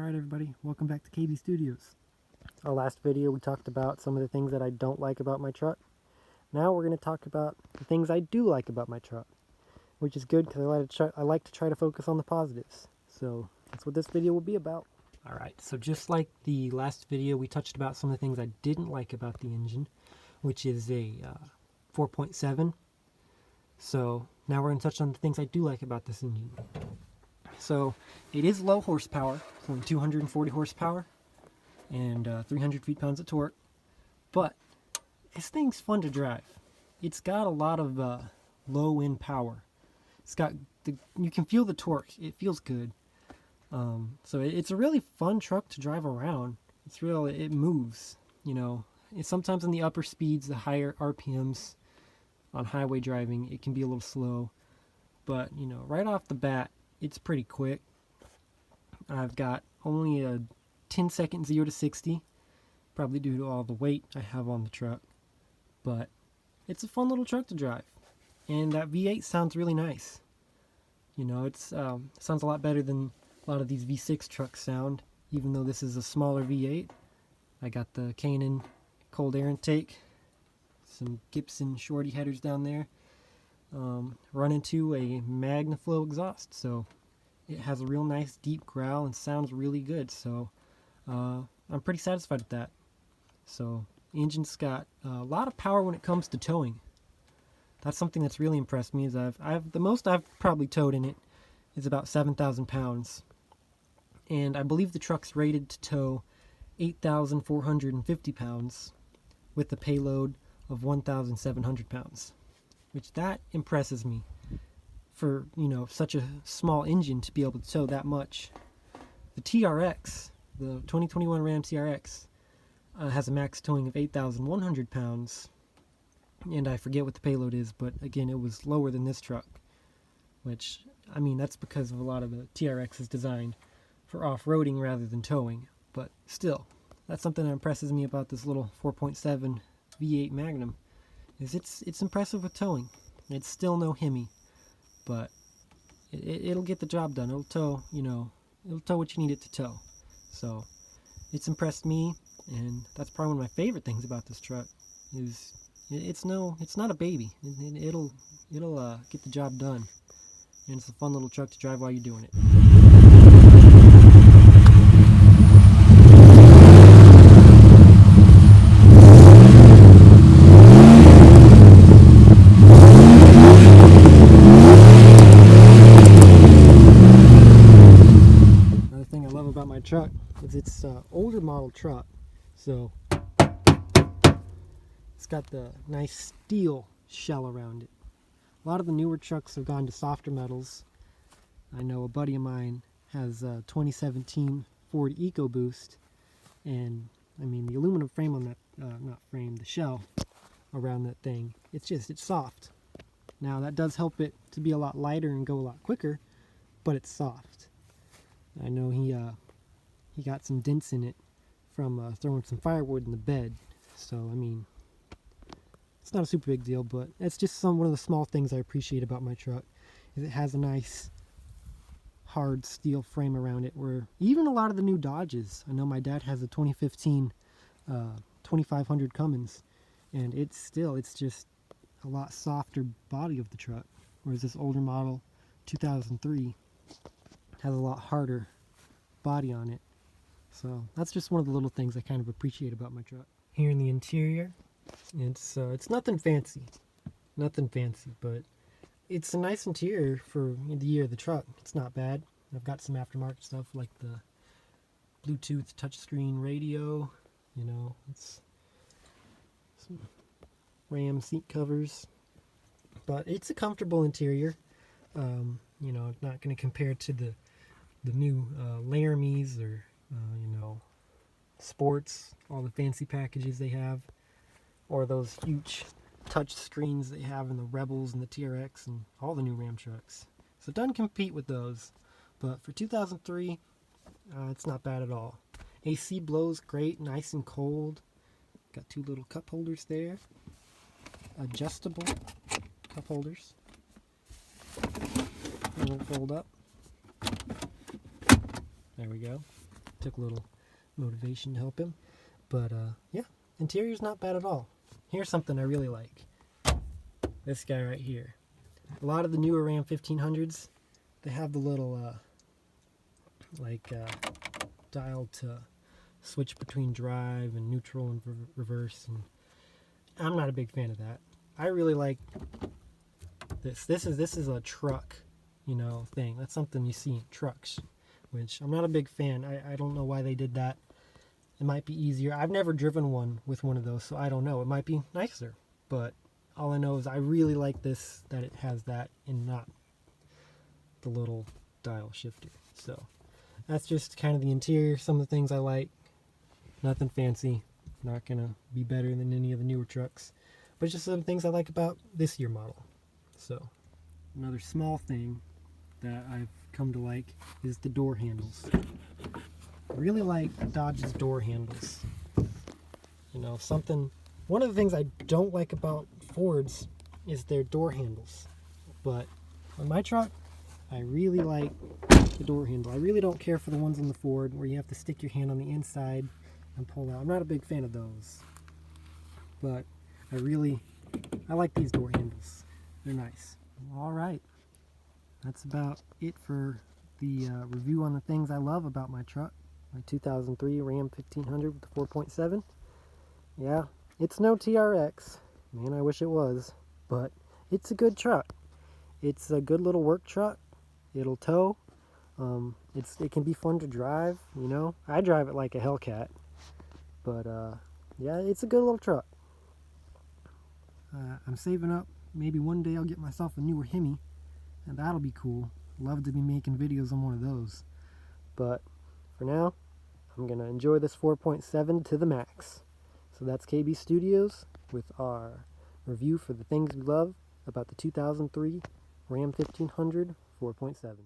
Alright everybody, welcome back to KB Studios. Our last video we talked about some of the things that I don't like about my truck. Now we're going to talk about the things I do like about my truck, which is good because I like to try to focus on the positives. So that's what this video will be about. Alright, so just like the last video we touched about some of the things I didn't like about the engine, which is a 4.7. So now we're going to touch on the things I do like about this engine. So it is low horsepower, only 240 horsepower and 300 feet-pounds of torque, but this thing's fun to drive. It's got a lot of low end power. It's got you can feel the torque. It feels good. So it's a really fun truck to drive around. It moves. You know, sometimes in the upper speeds, the higher RPMs on highway driving, it can be a little slow. But you know, right off the bat, it's pretty quick. I've got only a 10-second 0 to 60, probably due to all the weight I have on the truck. But it's a fun little truck to drive, and that V8 sounds really nice. You know, it sounds a lot better than a lot of these V6 trucks sound, even though this is a smaller V8. I got the Cannon cold air intake, some Gibson shorty headers down there. Run into a Magnaflow exhaust, so it has a real nice deep growl and sounds really good. So I'm pretty satisfied with that. So the engine's got a lot of power when it comes to towing. That's something that's really impressed me. Is the most I've probably towed in it is about 7,000 pounds, and I believe the truck's rated to tow 8,450 pounds with a payload of 1,700 pounds. Which that impresses me for, you know, such a small engine to be able to tow that much. The TRX, the 2021 Ram TRX, has a max towing of 8,100 pounds, and I forget what the payload is, but again, it was lower than this truck, which, I mean, that's because of a lot of the TRX is designed for off-roading rather than towing, but still, that's something that impresses me about this little 4.7 V8 Magnum. It's impressive with towing. It's still no Hemi, but it'll get the job done. It'll tow, you know, it'll tow what you need it to tow. So it's impressed me, and that's probably one of my favorite things about this truck. Is it's not a baby. It'll get the job done, and it's a fun little truck to drive while you're doing it. About my truck is it's an older model truck, so it's got the nice steel shell around it. A lot of the newer trucks have gone to softer metals. I know a buddy of mine has a 2017 Ford EcoBoost, and I mean the aluminum frame on that, the shell around that thing, it's soft. Now that does help it to be a lot lighter and go a lot quicker, but it's soft. I know he got some dents in it from throwing some firewood in the bed. So, I mean, it's not a super big deal, but it's just one of the small things I appreciate about my truck. Is it has a nice hard steel frame around it, where even a lot of the new Dodges, I know my dad has a 2015 2500 Cummins, and it's just a lot softer body of the truck, whereas this older model 2003 has a lot harder body on it. So that's just one of the little things I kind of appreciate about my truck. Here in the interior, it's nothing fancy, but it's a nice interior for the year of the truck. It's not bad. I've got some aftermarket stuff like the Bluetooth touchscreen radio, you know, it's some Ram seat covers, but it's a comfortable interior. You know, not going to compare to the new Laramies or you know, Sports, all the fancy packages they have, or those huge touch screens they have in the Rebels and the TRX and all the new Ram trucks. So it doesn't compete with those, but for 2003, it's not bad at all. AC blows great, nice and cold. Got two little cup holders there, adjustable cup holders. They won't fold up. There we go. Took a little motivation to help him. But yeah, interior's not bad at all. Here's something I really like. This guy right here. A lot of the newer Ram 1500s, they have the little dial to switch between drive and neutral and reverse, and I'm not a big fan of that. I really like this. This is a truck, thing. That's something you see in trucks, which I'm not a big fan. I don't know why they did that. It might be easier. I've never driven one with one of those, so I don't know. It might be nicer, but all I know is I really like this, that it has that and not the little dial shifter. So that's just kind of the interior, some of the things I like. Nothing fancy, not gonna be better than any of the newer trucks, but just some things I like about this year model. So another small thing that I've come to like is the door handles. I really like Dodge's door handles. One of the things I don't like about Fords is their door handles, but on my truck I really like the door handle. I really don't care for the ones on the Ford where you have to stick your hand on the inside and pull out. I'm not a big fan of those, but I like these door handles. They're nice. All right, that's about it for the review on the things I love about my truck, my 2003 Ram 1500 with the 4.7. Yeah, it's no TRX. Man, I wish it was, but it's a good truck. It's a good little work truck. It'll tow. It can be fun to drive, I drive it like a Hellcat, but yeah, it's a good little truck. I'm saving up. Maybe one day I'll get myself a newer Hemi, and that'll be cool. Love to be making videos on one of those. But for now, I'm gonna enjoy this 4.7 to the max. So that's KB Studios with our review for the things we love about the 2003 Ram 1500 4.7.